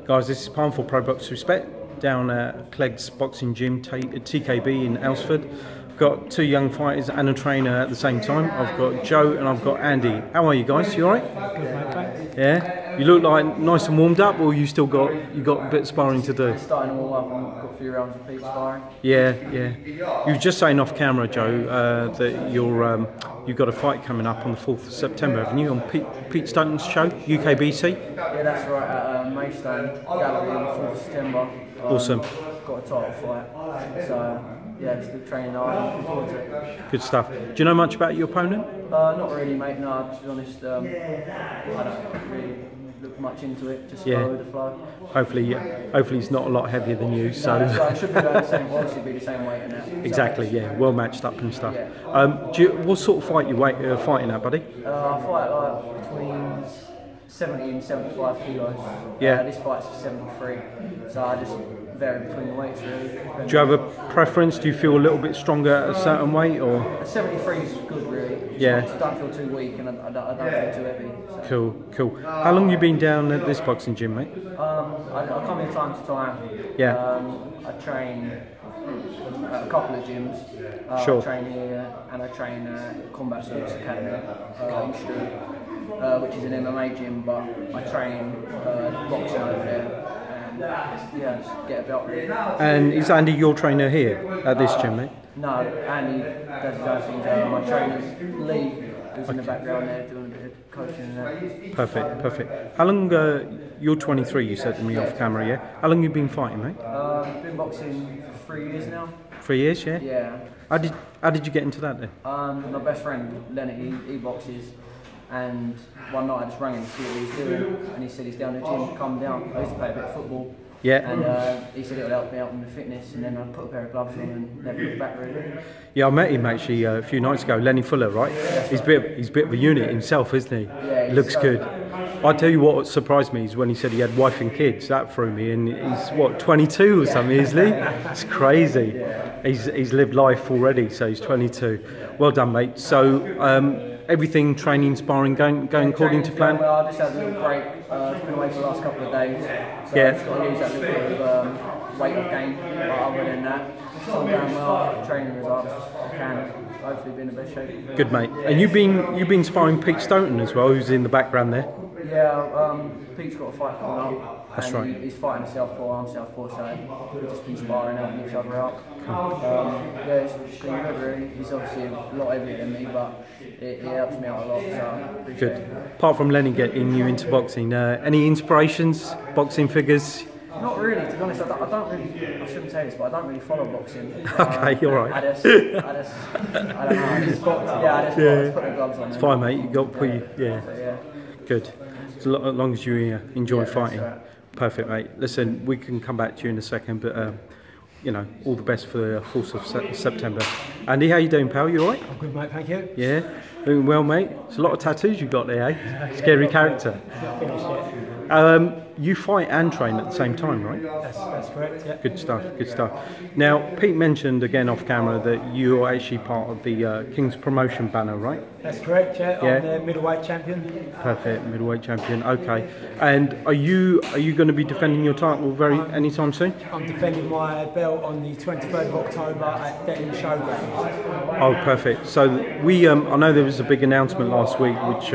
Guys, this is Parm for ProBox Respect down at Clegg's Boxing Gym, TKB in Elsford. I've got two young fighters and a trainer at the same time. I've got Joe and I've got Andy. How are you guys? You alright? Good, mate, thanks. Yeah? You look like nice and warmed up, or you still got a bit of sparring to do? Starting to warm up and got a few rounds of Pete's sparring. Yeah. You were just saying off camera, Joe, that you've got a fight coming up on the 4th of September, haven't you? On Pete Stoughton's show, UKBC? Yeah, that's right, at Maidstone Gallery on the 4th of September. Awesome. Got a title fight. So, yeah, still training hard, looking forward to it. Good stuff. Do you know much about your opponent? Not really, mate, no, to be honest. I don't really look much into it, just go with the flow. Hopefully he's not a lot heavier than you. So no, it should be about the same, obviously be the same weight and that. Exactly, yeah, well matched up and stuff. Yeah. What sort of fight you fighting at, buddy? I fight like between 70 and 75 kilos. Yeah. This fight's 73, so I just vary between the weights really. Do you have a preference? Do you feel a little bit stronger at a certain weight, or? 73 is good really. Yeah. I don't feel too weak and I don't feel too heavy. So. Cool. How long have you been down at this boxing gym, mate? I come here time to time. Yeah. I train at a couple of gyms. Sure. I train here and I train at Combat Sports Academy, which is an MMA gym, but I train boxing over there. Yeah, just get a belt really. And is Andy your trainer here at this gym, mate? No, Andy does his own things. My trainer's Lee, who's in the background there doing a bit of coaching and that. Perfect. How long, you're 23, you said to me off camera, yeah? How long have you been fighting, mate? Been boxing for 3 years now. 3 years, yeah? Yeah. How did you get into that then? My best friend, Leonard, he boxes. And one night I just rang him to see what he was doing, and he said he's down the gym, come down. I used to play a bit of football. Yeah. And he said it would help me out with the fitness, and then I put a pair of gloves on and never looked back really. Yeah, I met him actually a few nights ago, Lenny Fuller, right? He's a bit of a unit himself, isn't he? Yeah, he looks so good. I tell you what surprised me is when he said he had wife and kids. That threw me, and he's what, 22 or something, isn't he? It's crazy. Yeah. He's lived life already, so he's 22. Well done, mate. So everything, training, sparring, going according to plan. Well, I just had a little break. I've been away for the last couple of days, so yeah. I've just got to use that little bit of weight I've gained. But other than that, it's all going well. Training as hard as I can. Hopefully, be in the best shape. Good, mate. And you've been sparring Pete Stoughton as well, who's in the background there. Yeah, Pete's got a fight coming up. That's right. He's fighting a southpaw, I'm southpaw, so we've just been sparring, helping each other out. Cool. Yeah, it's been good really. He's obviously a lot heavier than me, but it helps me out a lot, so I appreciate it. Apart from Lenny getting you into boxing, any inspirations, boxing figures? Not really, to be honest. I don't really. I shouldn't say this, but I don't really follow boxing. Okay, you're right. I don't know. I just put the gloves on. It's fine, mate. You got to put yeah. Good. As long as you enjoy fighting. Right. Perfect, mate. Listen, we can come back to you in a second, but you know, all the best for the 4th of September. Andy, how you doing, pal? You all right? I'm good, mate. Thank you. Yeah, doing well, mate. It's a lot of tattoos you've got there, eh? Scary character. You fight and train at the same time, right? That's correct, yeah. Good stuff. Now, Pete mentioned again off camera that you're actually part of the King's Promotion banner, right? That's correct, yeah. I'm the middleweight champion. Perfect, middleweight champion, okay. And are you going to be defending your title anytime soon? I'm defending my belt on the 23rd of October at Denton Showgrounds. Oh, perfect. So I know there was a big announcement last week which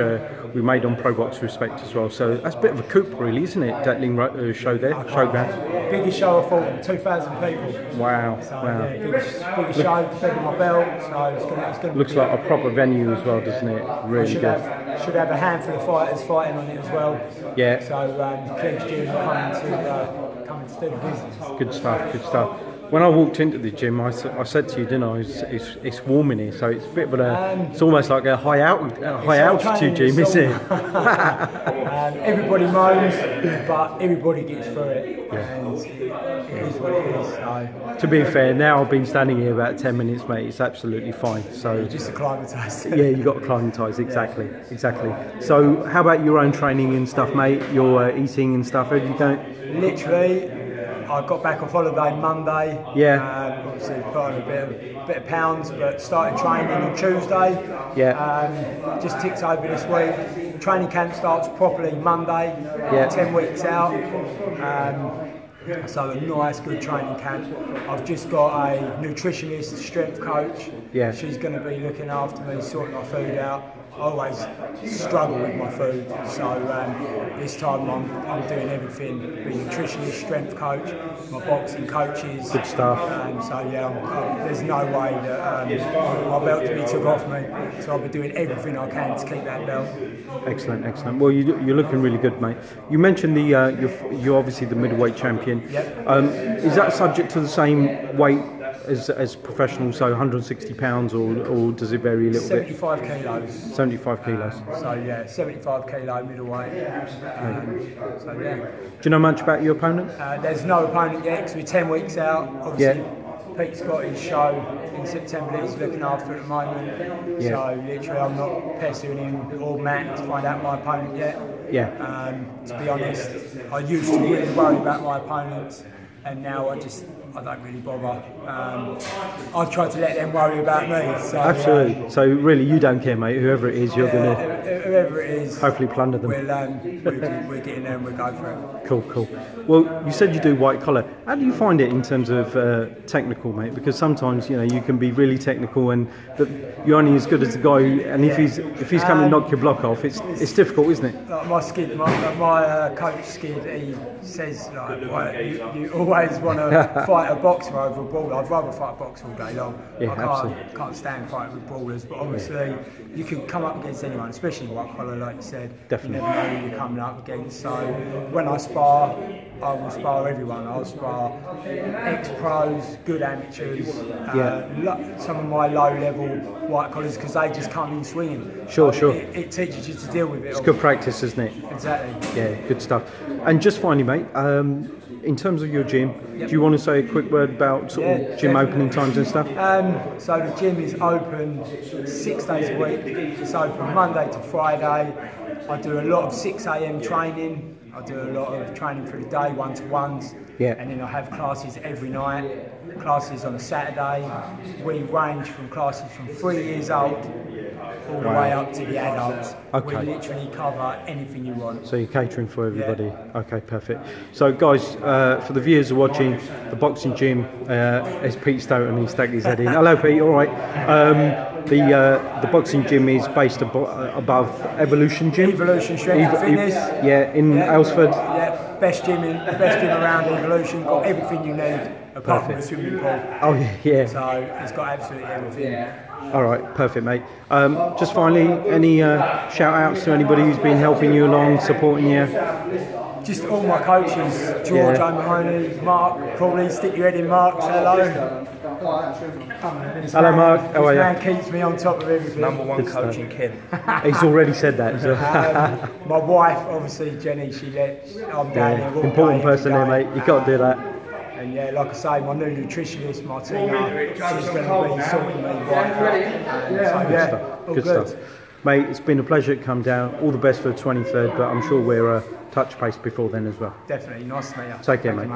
we made on ProBox Respect as well. So that's a bit of a coup, really, isn't it? Detling show there, showground. Biggest show of all, 2,000 people. Wow. So, wow. Yeah, biggest show, defending my belt. So it's going to looks like a proper venue as well, doesn't it? Really good. Should have a handful of fighters fighting on it as well. Yeah. So Clegg's gym coming to do the business. Good stuff. When I walked into the gym, I said to you, didn't I? It's warm in here, so it's a bit of it's almost like a high altitude gym, isn't it? Everybody moans, but everybody gets through it. Yeah. And it is what it is. So. To be fair, now I've been standing here about 10 minutes, mate. It's absolutely fine. So just acclimatise. Yeah, you got to acclimatise. Exactly. So, how about your own training and stuff, mate? Your eating and stuff. How you going? Literally. I got back off holiday Monday. Yeah. Obviously put on a bit of pounds, but started training on Tuesday. Yeah. Just ticked over this week. training camp starts properly Monday, 10 weeks out. So a nice, good training camp. I've just got a nutritionist, strength coach. Yeah. She's going to be looking after me, sorting my food out. I always struggle with my food, so this time I'm doing everything. Being nutritionist, strength coach, my boxing coaches. Good stuff. So yeah, there's no way that my belt to be took off me. So I'll be doing everything I can to keep that belt. Excellent, excellent. Well, you're looking really good, mate. You mentioned you're obviously the middleweight champion. Yep. Is that subject to the same weight as professionals, so 160 pounds, or does it vary a little 75 bit? 75 kilos. 75 kilos. So yeah, 75 kilo middleweight. So yeah. Do you know much about your opponent? There's no opponent yet because we're 10 weeks out. Obviously, Pete's got his show in September that he's looking after at the moment. So literally I'm not pestering him or Matt to find out my opponent yet. To be honest, I used to really worry about my opponents, and now I don't really bother. I try to let them worry about me. So, absolutely. So really, you don't care, mate. Whoever it is, you're going to whoever it is, hopefully plunder them. We're getting there and we'll go for it. Cool, cool. Well, you said you do white collar. How do you find it in terms of technical, mate? Because sometimes you can be really technical, and you're only as good as the guy. And if he's coming to knock your block off, it's difficult, isn't it? Like my coach Skid, he says you always want to fight a boxer over a brawler. I'd rather fight a boxer all day long. I can't stand fighting with brawlers, but obviously you can come up against anyone, especially white collar, like you said. Definitely. You never know who you're coming up against. So when I spar, I will spar everyone. I'll spar ex-pros, good amateurs, some of my low-level white collars, because they just come in swinging. Sure. It teaches you to deal with it. It's good practice, isn't it? Exactly. Yeah, good stuff. And just finally, mate, in terms of your gym, do you want to say a quick word about sort of gym opening times and stuff? So the gym is open 6 days a week. It's open Monday to Friday. I do a lot of 6 AM training. I do a lot of training through the day, one-to-ones. And then I have classes every night, classes on a Saturday. We range from classes from 3 years old all the way up to the adults. We literally cover anything you want. So you're catering for everybody. Okay, perfect. So guys, for the viewers who are watching, the boxing gym, as Pete Stoughton, he stuck his head in. Hello Pete, all right. The boxing gym is based above Evolution Gym. Evolution Strength and Fitness. In Aylesford. Best gym around Evolution. Got everything you need apart from the swimming pool. Oh yeah. So it's got absolutely everything. All right, perfect, mate. Just finally, any shout outs to anybody who's been helping you along, supporting you? Just all my coaches, George O'Mahony, Mark, Crawley, stick your head in, Mark, say hello. Hello Mark, how are you? This man keeps me on top of everything. Number one coach in Kent. He's already said that. So. My wife, obviously, Jenny, I'm down here. Important person there, mate, you can't do that. And yeah, like I say, my new nutritionist, Martina, she's going to be sorting me right out. Good stuff. Mate, it's been a pleasure to come down. All the best for the 23rd, but I'm sure we're touch base before then as well. Definitely, nice to meet you. Take care, mate.